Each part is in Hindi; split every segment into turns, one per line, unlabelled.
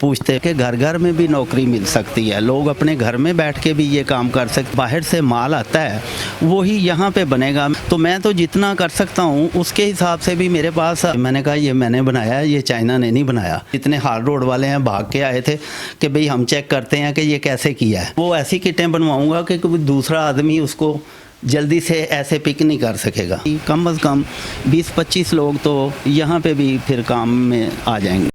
पूछते हैं कि घर घर में भी नौकरी मिल सकती है, लोग अपने घर में बैठ के भी ये काम कर सकते, बाहर से माल आता है वही यहाँ पे बनेगा। तो मैं तो जितना कर सकता हूँ उसके हिसाब से भी मेरे पास, मैंने कहा ये मैंने बनाया है, ये चाइना ने नहीं बनाया। इतने हार्ड रोड वाले हैं भाग के आए थे कि भाई हम चेक करते हैं कि ये कैसे किया है। वो ऐसी किटें बनवाऊँगा कि कोई दूसरा आदमी उसको जल्दी से ऐसे पिक नहीं कर सकेगा। कम से कम 20-25 लोग तो यहाँ पे भी फिर काम में आ जाएंगे।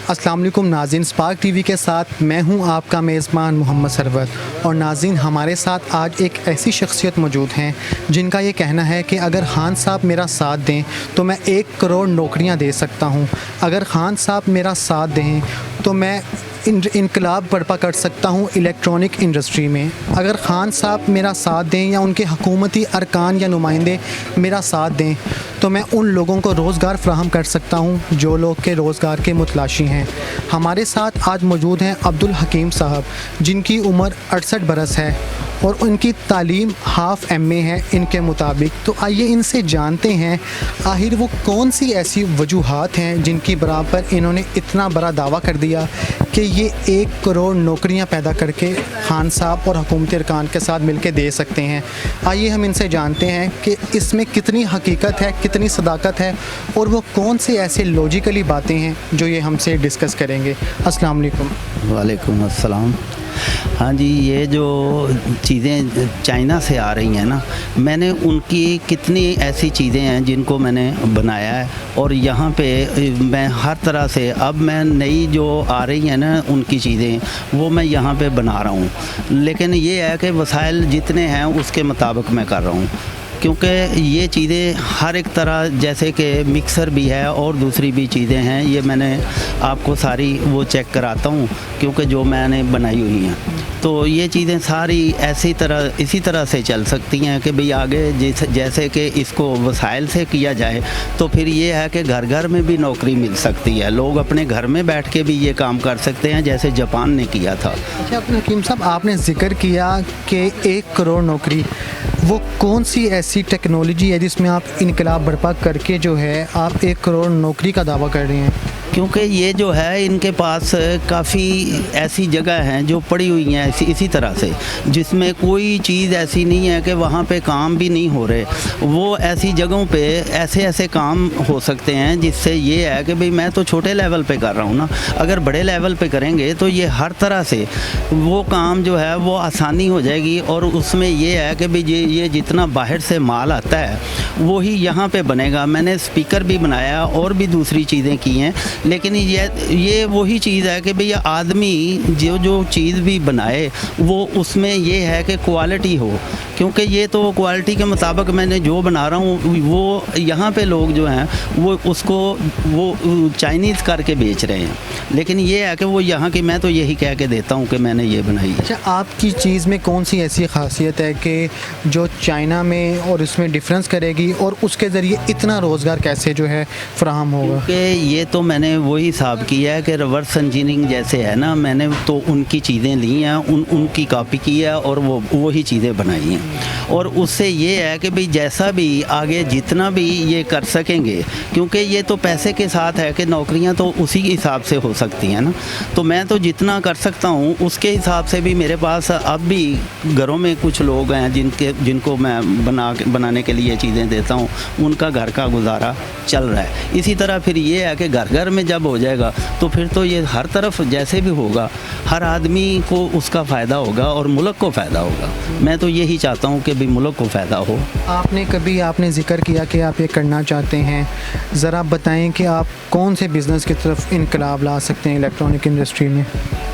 अस्सलाम वालेकुम नाज़रीन, स्पार्क टीवी के साथ मैं हूं आपका मेज़बान मोहम्मद सरवर। और नाज़रीन, हमारे साथ आज एक ऐसी शख्सियत मौजूद हैं जिनका ये कहना है कि अगर खान साहब मेरा साथ दें तो मैं 1 करोड़ नौकरियां दे सकता हूं। अगर खान साहब मेरा साथ दें तो मैं इनकलाब बर्पा कर सकता हूँ इलेक्ट्रॉनिक इंडस्ट्री में। अगर खान साहब मेरा साथ दें या उनके हुकूमती अरकान या नुमाइंदे मेरा साथ दें तो मैं उन लोगों को रोज़गार फ्राहम कर सकता हूँ जो लोग के रोज़गार के मुतलाशी हैं। हमारे साथ आज मौजूद हैं अब्दुल हकीम साहब, जिनकी उम्र 68 बरस है और उनकी तालीम हाफ़ MA है इनके मुताबिक। तो आइए इनसे जानते हैं आखिर वो कौन सी ऐसी वजूहात हैं जिनकी बराबर इन्होंने इतना बड़ा दावा कर दिया कि ये 1 करोड़ नौकरियां पैदा करके खान साहब और हुकूमती अरकान के साथ मिलकर दे सकते हैं। आइए हम इनसे जानते हैं कि इसमें कितनी हकीकत है, कितनी सदाकत है और वो कौन से ऐसे लॉजिकली बातें हैं जो ये हमसे डिस्कस करेंगे। अस्सलाम वालेकुम।
वालेकुम अस्सलाम। हाँ जी, ये जो चीज़ें चाइना से आ रही हैं ना, मैंने उनकी कितनी ऐसी चीज़ें हैं जिनको मैंने बनाया है और यहाँ पे मैं हर तरह से अब मैं नई जो आ रही हैं ना उनकी चीज़ें वो मैं यहाँ पे बना रहा हूँ। लेकिन ये है कि वसाइल जितने हैं उसके मुताबिक मैं कर रहा हूँ, क्योंकि ये चीज़ें हर एक तरह, जैसे कि मिक्सर भी है और दूसरी भी चीज़ें हैं, ये मैंने आपको सारी वो चेक कराता हूँ क्योंकि जो मैंने बनाई हुई हैं। तो ये चीज़ें सारी इसी तरह से चल सकती हैं कि भाई आगे जैसे कि इसको वसाइल से किया जाए तो फिर ये है कि घर घर में भी नौकरी मिल सकती है, लोग अपने घर में बैठ के भी ये काम कर सकते हैं जैसे जापान ने किया था।
अच्छा अब्दुल हकीम साहब, आपने ज़िक्र किया कि 1 करोड़ नौकरी, वो कौन सी ऐसी टेक्नोलॉजी है जिसमें आप इनकलाब बर्पा करके जो है आप 1 करोड़ नौकरी का दावा कर रहे हैं?
क्योंकि ये जो है इनके पास काफ़ी ऐसी जगह हैं जो पड़ी हुई हैं इसी तरह से, जिसमें कोई चीज़ ऐसी नहीं है कि वहाँ पे काम भी नहीं हो रहे। वो ऐसी जगहों पे ऐसे काम हो सकते हैं जिससे ये है कि भाई मैं तो छोटे लेवल पे कर रहा हूँ ना, अगर बड़े लेवल पे करेंगे तो ये हर तरह से वो काम जो है वो आसानी हो जाएगी। और उसमें ये है कि भाई ये जितना बाहर से माल आता है वही यहाँ पे बनेगा। मैंने स्पीकर भी बनाया और भी दूसरी चीज़ें की हैं, लेकिन ये वही चीज़ है कि भाई आदमी जो चीज़ भी बनाए वो उसमें ये है कि क्वालिटी हो, क्योंकि ये तो क्वालिटी के मुताबिक मैंने जो बना रहा हूँ वो यहाँ पे लोग जो हैं वो उसको वो चाइनीज़ करके बेच रहे हैं, लेकिन ये है कि वो यहाँ की, मैं तो यही कह के देता हूँ कि मैंने ये बनाई है।
अच्छा, आपकी चीज़ में कौन सी ऐसी खासियत है कि जो चाइना में और इसमें डिफरेंस करेगी और उसके ज़रिए इतना रोज़गार कैसे जो है फ्राहम होगा?
क्योंकि ये तो मैंने वही हिसाब किया है कि रिवर्स इंजीनियरिंग जैसे है ना, मैंने तो उनकी चीज़ें ली हैं, उनकी कॉपी की है और वही चीज़ें बनाई हैं। और उससे ये है कि भाई जैसा भी आगे जितना भी ये कर सकेंगे, क्योंकि ये तो पैसे के साथ है कि नौकरियां तो उसी के हिसाब से हो सकती हैं ना, तो मैं तो जितना कर सकता हूँ उसके हिसाब से भी मेरे पास अब भी घरों में कुछ लोग हैं जिनको मैं बनाने के लिए चीज़ें देता हूँ, उनका घर का गुजारा चल रहा है। इसी तरह फिर ये है कि घर घर में जब हो जाएगा तो फिर तो ये हर तरफ जैसे भी होगा हर आदमी को उसका फ़ायदा होगा और मुल्क को फ़ायदा होगा। मैं तो यही चाहता हूँ कि भी मुल्क को फ़ायदा हो।
आपने ज़िक्र किया कि आप ये करना चाहते हैं, ज़रा बताएं कि आप कौन से बिज़नेस की तरफ इनकलाब ला सकते हैं इलेक्ट्रॉनिक इंडस्ट्री में?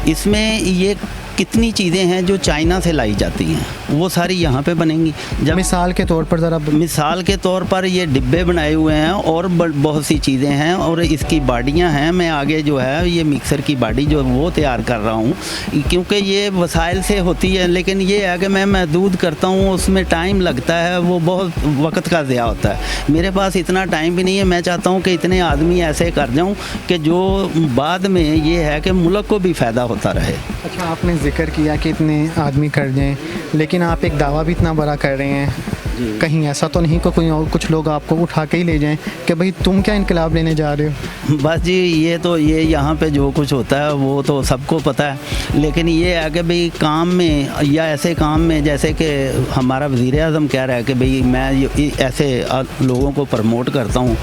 इसमें ये कितनी चीज़ें हैं जो चाइना से लाई जाती हैं वो सारी यहाँ पे बनेंगी। जब
मिसाल के तौर पर
ये डिब्बे बनाए हुए हैं और बहुत सी चीज़ें हैं और इसकी बाडियाँ हैं। मैं आगे जो है ये मिक्सर की बाडी जो वो तैयार कर रहा हूँ, क्योंकि ये वसाइल से होती है, लेकिन ये है कि मैं महदूद करता हूँ, उसमें टाइम लगता है, वो बहुत वक्त का ज़िया होता है। मेरे पास इतना टाइम भी नहीं है। मैं चाहता हूँ कि इतने आदमी ऐसे कर जाऊँ कि जो बाद में ये है कि मुल्क को भी फ़ायदा होता रहे।
अच्छा, आपने जिक्र किया कि इतने आदमी कर दें, लेकिन आप एक दावा भी इतना बड़ा कर रहे हैं कहीं ऐसा तो नहीं कि कोई और कुछ लोग आपको उठा के ही ले जाएं कि भाई तुम क्या इनकलाब लेने जा रहे हो?
बस जी ये यहाँ पे जो कुछ होता है वो तो सबको पता है, लेकिन ये है कि भाई काम में या ऐसे काम में जैसे कि हमारा वज़ीर आज़म कह रहा है कि भाई मैं ऐसे लोगों को प्रमोट करता हूँ,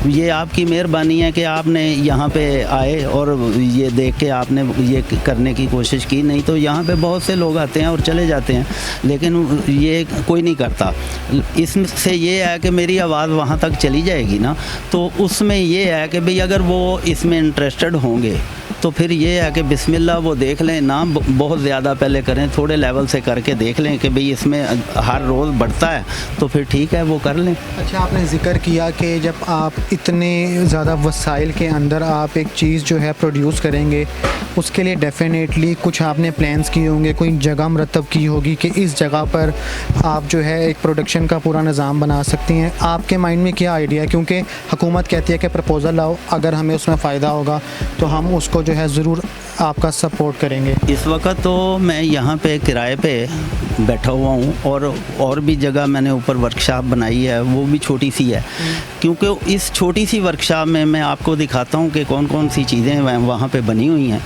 ये आपकी मेहरबानी है कि आपने यहाँ पे आए और ये देख के आपने ये करने की कोशिश की, नहीं तो यहाँ पे बहुत से लोग आते हैं और चले जाते हैं, लेकिन ये कोई नहीं करता। इससे ये है कि मेरी आवाज़ वहाँ तक चली जाएगी ना, तो उसमें ये है कि भाई अगर वो इसमें इंटरेस्टेड होंगे तो फिर ये है कि बिस्मिल्लाह वो देख लें ना, बहुत ज़्यादा पहले करें, थोड़े लेवल से करके देख लें कि भाई इसमें हर रोज़ बढ़ता है तो फिर ठीक है वो कर लें।
अच्छा, आपने ज़िक्र किया कि जब आप इतने ज़्यादा वसाइल के अंदर आप एक चीज़ जो है प्रोड्यूस करेंगे, उसके लिए डेफिनेटली कुछ आपने प्लान्स किए होंगे, कोई जगह मरतब की होगी कि इस जगह पर आप जो है एक प्रोडक्शन का पूरा निज़ाम बना सकती हैं। आपके माइंड में क्या आइडिया है? क्योंकि हुकूमत कहती है कि प्रपोज़ल लाओ, अगर हमें उसमें फ़ायदा होगा तो हम उसको जो है ज़रूर आपका सपोर्ट करेंगे।
इस वक्त तो मैं यहाँ पे किराए पे बैठा हुआ हूँ और भी जगह मैंने ऊपर वर्कशॉप बनाई है, वो भी छोटी सी है, क्योंकि इस छोटी सी वर्कशॉप में मैं आपको दिखाता हूँ कि कौन कौन सी चीज़ें वहाँ पे बनी हुई हैं।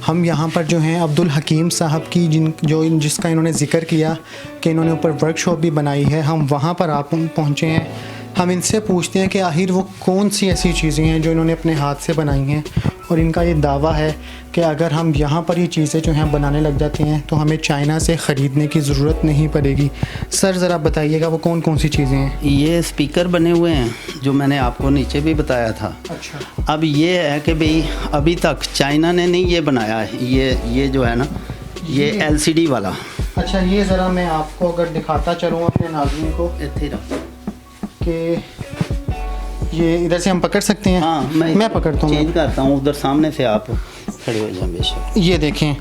हम यहाँ पर जो हैं अब्दुल हकीम साहब की जिसका इन्होंने ज़िक्र किया कि इन्होंने ऊपर वर्कशॉप भी बनाई है, हम वहाँ पर आप पहुँचे हैं। हम इनसे पूछते हैं कि आखिर वो कौन सी ऐसी चीज़ें हैं जो इन्होंने अपने हाथ से बनाई हैं, और इनका ये दावा है कि अगर हम यहाँ पर ये चीज़ें जो हैं बनाने लग जाते हैं तो हमें चाइना से ख़रीदने की ज़रूरत नहीं पड़ेगी। सर ज़रा बताइएगा वो कौन कौन सी चीज़ें हैं?
ये स्पीकर बने हुए हैं जो मैंने आपको नीचे भी बताया था।
अच्छा,
अब ये है कि भाई अभी तक चाइना ने नहीं ये बनाया है, ये जो है ना ये LCD वाला।
अच्छा, ये ज़रा मैं आपको अगर दिखाता चलूँ अपने नाज़रीन को कि ये इधर से हम पकड़ सकते हैं।
हाँ, मैं पकड़ता हूँ, चेंज करता हूँ, उधर सामने से आप खड़े हो जाएं बेशक।
ये देखें,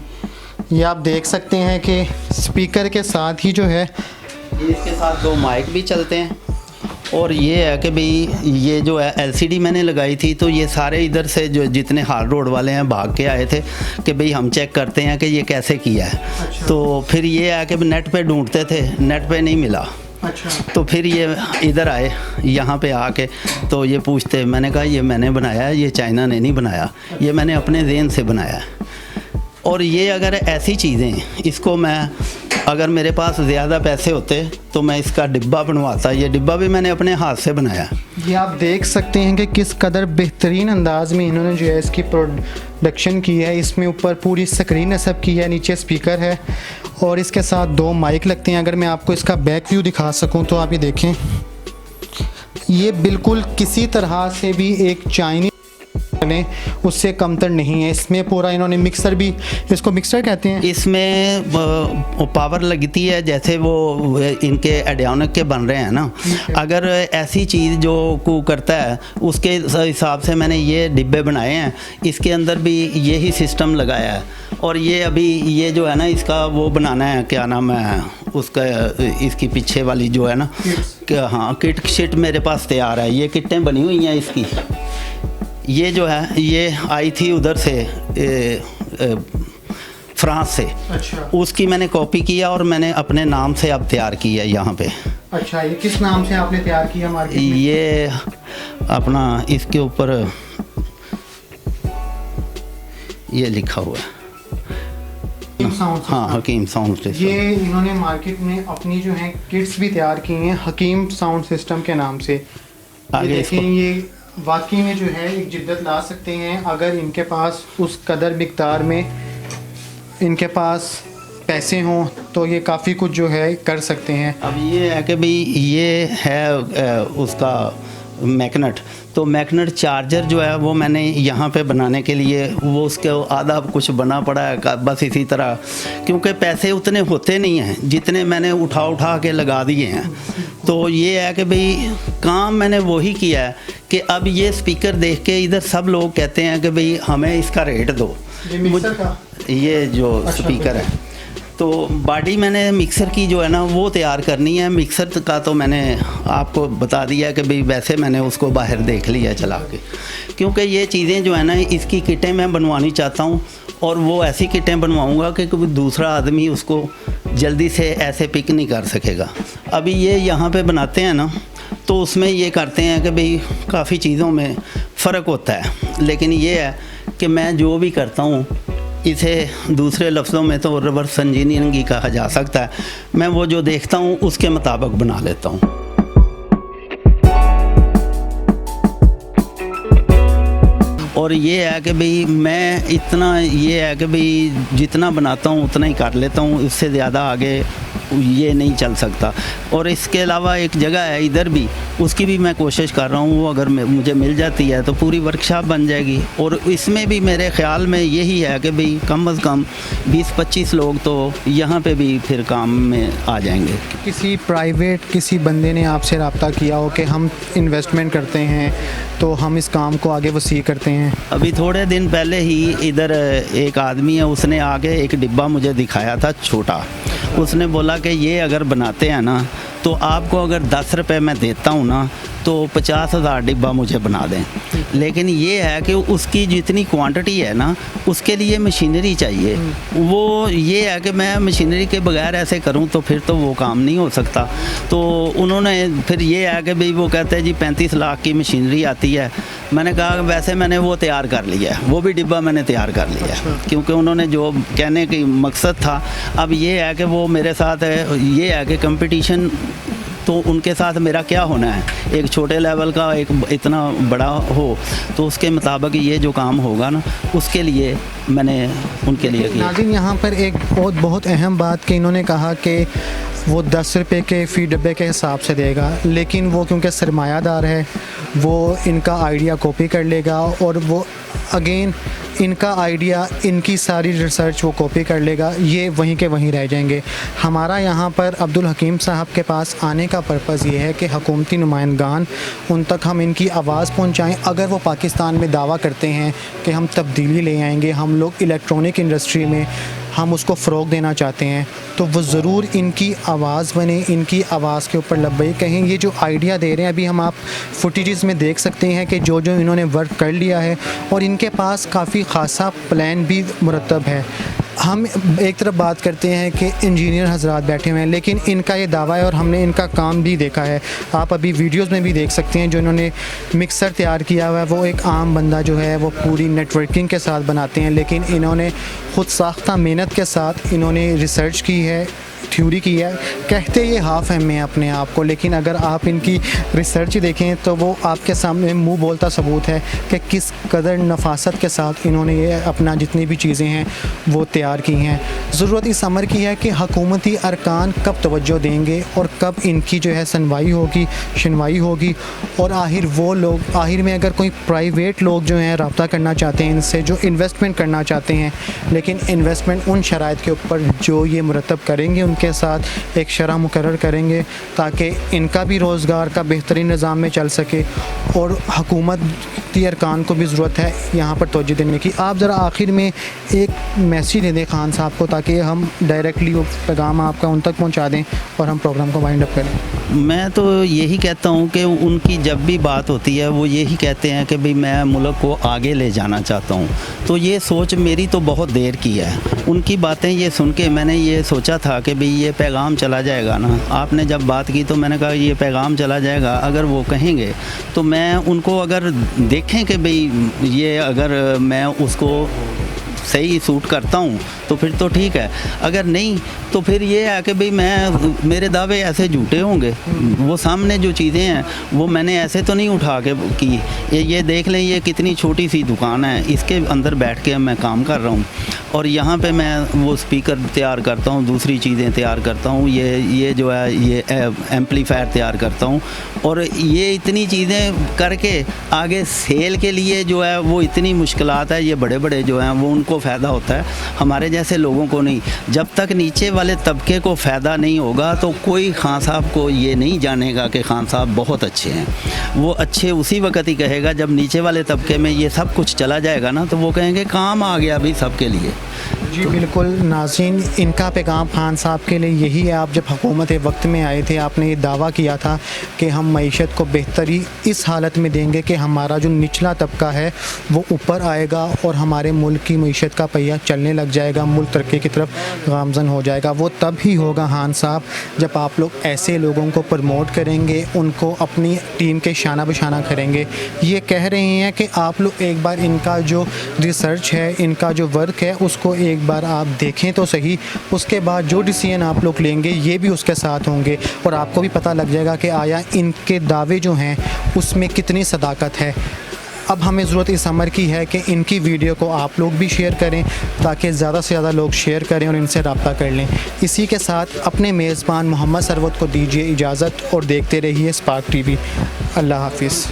ये आप देख सकते हैं कि स्पीकर के साथ ही जो है
इसके साथ 2 माइक भी चलते हैं, और ये है कि भाई ये जो है LCD मैंने लगाई थी तो ये सारे इधर से जो जितने हार्ड रोड वाले हैं भाग के आए थे कि भाई हम चेक करते हैं कि ये कैसे किया है।
अच्छा।
तो फिर ये है कि नेट पे ढूंढते थे, नेट पे नहीं मिला।
अच्छा,
तो फिर ये इधर आए यहाँ पे आके तो ये पूछते, मैंने कहा ये मैंने बनाया है, ये चाइना ने नहीं बनाया, ये मैंने अपने ज़हन से बनाया है। और ये अगर ऐसी चीज़ें इसको मैं अगर मेरे पास ज़्यादा पैसे होते तो मैं इसका डिब्बा बनवाता, ये डिब्बा भी मैंने अपने हाथ से बनाया।
ये आप देख सकते हैं कि किस कदर बेहतरीन अंदाज में इन्होंने जो है इसकी प्रोडक्शन की है। इसमें ऊपर पूरी स्क्रीन नस्ब की है, नीचे स्पीकर है और इसके साथ 2 माइक लगते हैं। अगर मैं आपको इसका बैक व्यू दिखा सकूं तो आप ये देखें, ये बिल्कुल किसी तरह से भी एक चाइनीज उससे कमतर नहीं है। इसमें पूरा इन्होंने मिक्सर भी, इसको मिक्सर कहते हैं, इसमें
पावर लगती है जैसे वो इनके एडियोनिक के बन रहे हैं ना। अगर ऐसी चीज़ जो को करता है उसके हिसाब से मैंने ये डिब्बे बनाए हैं, इसके अंदर भी यही सिस्टम लगाया है। और ये अभी ये जो है ना इसका वो बनाना है, क्या नाम है उसका, इसकी पीछे वाली जो है ना, क्या, हाँ किट शिट मेरे पास तैयार है। ये किटें बनी हुई हैं इसकी, ये जो है ये आई थी उधर से फ्रांस से।
अच्छा,
उसकी मैंने कॉपी किया और मैंने अपने नाम से अब तैयार किया यहाँ पे।
अच्छा, ये किस नाम से आपने तैयार किया मार्केट में?
ये अपना इसके ऊपर ये लिखा हुआ है, हाँ हकीम साउंड सिस्टम।
ये इन्होंने मार्केट में अपनी जो है किट्स भी तैयार की हैं हकीम साउंड सिस्टम के नाम से।
आगे
देखें, ये वाकई में जो है एक जिद्दत ला सकते हैं अगर इनके पास उस कदर मिकदार में इनके पास पैसे हों तो ये काफ़ी कुछ जो है कर सकते हैं।
अब ये है कि भाई ये है उसका मैग्नेट, तो मैग्नेट चार्जर जो है वो मैंने यहाँ पे बनाने के लिए वो उसके आधा कुछ बना पड़ा है बस इसी तरह, क्योंकि पैसे उतने होते नहीं हैं जितने मैंने उठा के लगा दिए हैं। तो ये है कि भाई काम मैंने वही किया है कि अब ये स्पीकर देख के इधर सब लोग कहते हैं कि भाई हमें इसका रेट दो।
ये मिक्सर का?
ये जो स्पीकर है तो बॉडी मैंने मिक्सर की जो है ना वो तैयार करनी है। मिक्सर का तो मैंने आपको बता दिया कि भाई वैसे मैंने उसको बाहर देख लिया चला के, क्योंकि ये चीज़ें जो है ना इसकी किटें मैं बनवानी चाहता हूँ, और वो ऐसी किटें बनवाऊँगा कि कोई दूसरा आदमी उसको जल्दी से ऐसे पिक नहीं कर सकेगा। अभी ये यहाँ पे बनाते हैं ना, तो उसमें ये करते हैं कि भाई काफ़ी चीज़ों में फ़र्क होता है, लेकिन ये है कि मैं जो भी करता हूँ इसे दूसरे लफ्ज़ों में तो रिवर्स इंजीनियरिंग ही कहा जा सकता है। मैं वो जो देखता हूँ उसके मुताबिक बना लेता हूँ। और ये है कि भाई मैं इतना, ये है कि भाई जितना बनाता हूँ उतना ही कर लेता हूँ, इससे ज़्यादा आगे ये नहीं चल सकता। और इसके अलावा एक जगह है इधर भी, उसकी भी मैं कोशिश कर रहा हूँ, वो अगर मुझे मिल जाती है तो पूरी वर्कशॉप बन जाएगी। और इसमें भी मेरे ख़्याल में यही है कि भाई कम से कम 20-25 लोग तो यहाँ पे भी फिर काम में आ जाएंगे।
किसी प्राइवेट किसी बंदे ने आपसे रब्ता किया हो कि हम इन्वेस्टमेंट करते हैं तो हम इस काम को आगे वसी करते हैं?
अभी थोड़े दिन पहले ही इधर एक आदमी है, उसने आगे एक डिब्बा मुझे दिखाया था छोटा। उसने बोला कि ये अगर बनाते हैं ना तो आपको अगर 10 रुपये मैं देता हूँ ना तो 50,000 डिब्बा मुझे बना दें। लेकिन ये है कि उसकी जितनी क्वांटिटी है ना उसके लिए मशीनरी चाहिए। वो ये है कि मैं मशीनरी के बगैर ऐसे करूं तो फिर तो वो काम नहीं हो सकता। तो उन्होंने फिर ये है कि भाई वो कहते हैं जी 35 लाख की मशीनरी आती है। मैंने कहा वैसे मैंने वो तैयार कर लिया है, वो भी डिब्बा मैंने तैयार कर लिया है, क्योंकि उन्होंने जो कहने की मकसद था। अब ये है कि वो मेरे साथ है, ये है कि कंपटीशन तो उनके साथ मेरा क्या होना है, एक छोटे लेवल का एक इतना बड़ा हो, तो उसके मुताबिक ये जो काम होगा ना उसके लिए मैंने उनके लिए किया।
नाज़रीन, यहाँ पर एक बहुत अहम बात कि इन्होंने कहा कि वो 10 रुपये के फ़ी डब्बे के हिसाब से देगा, लेकिन वो क्योंकि सरमायादार है वो इनका आइडिया कॉपी कर लेगा और वो अगेन इनका आइडिया, इनकी सारी रिसर्च वो कॉपी कर लेगा, ये वहीं के वहीं रह जाएंगे। हमारा यहाँ पर अब्दुल हकीम साहब के पास आने का पर्पज़ ये है कि हुकूमती नुमाइंदगान उन तक हम इनकी आवाज़ पहुँचाएँ। अगर वो पाकिस्तान में दावा करते हैं कि हम तब्दीली ले आएंगे, हम लोग इलेक्ट्रॉनिक इंडस्ट्री में हम उसको फ़रोग़ देना चाहते हैं, तो वो ज़रूर इनकी आवाज़ बने, इनकी आवाज़ के ऊपर लब्बई कहें। ये जो आइडिया दे रहे हैं अभी हम आप फुटेजेस में देख सकते हैं कि जो जो इन्होंने वर्क कर लिया है और इनके पास काफ़ी ख़ासा प्लान भी मुरतब है। हम एक तरफ बात करते हैं कि इंजीनियर हजरात बैठे हुए हैं, लेकिन इनका ये दावा है और हमने इनका काम भी देखा है। आप अभी वीडियोस में भी देख सकते हैं जो इन्होंने मिक्सर तैयार किया हुआ है वो एक आम बंदा जो है वो पूरी नेटवर्किंग के साथ बनाते हैं, लेकिन इन्होंने ख़ुद साख्ता मेहनत के साथ इन्होंने रिसर्च की है, थ्योरी की है। कहते ये हाफ एम है अपने आप को, लेकिन अगर आप इनकी रिसर्च देखें तो वो आपके सामने मुंह बोलता सबूत है कि किस कदर नफासत के साथ इन्होंने ये अपना जितनी भी चीज़ें हैं वो तैयार की हैं। ज़रूरत इस अमर की है कि हुकूमती अरकान कब तवज्जो देंगे और कब इनकी जो है सुनवाई होगी, सुनवाई होगी, और आखिर वो लोग, आखिर में अगर कोई प्राइवेट लोग जो हैं रब्ता करना चाहते हैं इनसे, जो इन्वेस्टमेंट करना चाहते हैं, लेकिन इन्वेस्टमेंट उन शराइत के ऊपर जो ये मुरतब करेंगे उनके साथ एक शरह मुकर्रर करेंगे ताकि इनका भी रोज़गार का बेहतरीन निज़ाम में चल सके और हुकूमती अरकान को भी ज़रूरत है यहाँ पर तवज्जो देने की। आप ज़रा आखिर में एक मैसेज दे दें खान साहब को ताकि हम डायरेक्टली वो पैगाम आपका उन तक पहुँचा दें और हम प्रोग्राम को वाइंड अप करें।
मैं तो यही कहता हूँ कि उनकी जब भी बात होती है वो यही कहते हैं कि भाई मैं मुल्क को आगे ले जाना चाहता हूँ, तो ये सोच मेरी तो बहुत देर की है। उनकी बातें ये सुन के मैंने ये सोचा था कि भाई ये पैगाम चला जाएगा ना। आपने जब बात की तो मैंने कहा ये पैगाम चला जाएगा, अगर वो कहेंगे तो मैं उनको, अगर देखें कि भाई ये अगर मैं उसको सही सूट करता हूँ तो फिर तो ठीक है, अगर नहीं तो फिर ये है कि भाई मेरे दावे ऐसे झूठे होंगे। वो सामने जो चीज़ें हैं वो मैंने ऐसे तो नहीं उठा के की। ये देख लें, ये कितनी छोटी सी दुकान है, इसके अंदर बैठ के मैं काम कर रहा हूँ और यहाँ पे मैं वो स्पीकर तैयार करता हूँ, दूसरी चीज़ें तैयार करता हूँ, ये जो है ये एम्पलीफायर तैयार करता हूँ, और ये इतनी चीज़ें करके आगे सेल के लिए जो है वो इतनी मुश्किलात है। ये बड़े बड़े जो हैं वो उनको फ़ायदा होता है, हमारे जैसे लोगों को नहीं। जब तक नीचे वाले तबके को फ़ायदा नहीं होगा तो कोई खान साहब को ये नहीं जानेगा कि खान साहब बहुत अच्छे हैं। वो अच्छे उसी वक्त ही कहेगा जब नीचे वाले तबके में ये सब कुछ चला जाएगा ना, तो वो कहेंगे काम आ गया अभी सबके लिए।
जी बिल्कुल नाज़रीन, इनका पैगाम खान साहब के लिए यही है। आप जब हुकूमत वक्त में आए थे आपने ये दावा किया था कि हम मईशत को बेहतरी इस हालत में देंगे कि हमारा जो निचला तबका है वो ऊपर आएगा और हमारे मुल्क की मईशत का पहिया चलने लग जाएगा, मुल्क तरक्की की तरफ गामज़न हो जाएगा। वो तब ही होगा खान साहब जब आप लोग ऐसे लोगों को प्रमोट करेंगे, उनको अपनी टीम के शाना बशाना करेंगे। ये कह रहे हैं कि आप लोग एक बार इनका जो रिसर्च है, इनका जो वर्क है, उसको एक बार आप देखें तो सही। उसके बाद जो डिसीजन आप लोग लेंगे ये भी उसके साथ होंगे और आपको भी पता लग जाएगा कि आया इनके दावे जो हैं उसमें कितनी सदाकत है। अब हमें ज़रूरत इस अमर की है कि इनकी वीडियो को आप लोग भी शेयर करें ताकि ज़्यादा से ज़्यादा लोग शेयर करें और इनसे रब्ता कर लें। इसी के साथ अपने मेज़बान मोहम्मद सरवत को दीजिए इजाज़त और देखते रहिए स्पार्क टीवी। अल्लाह हाफिज़।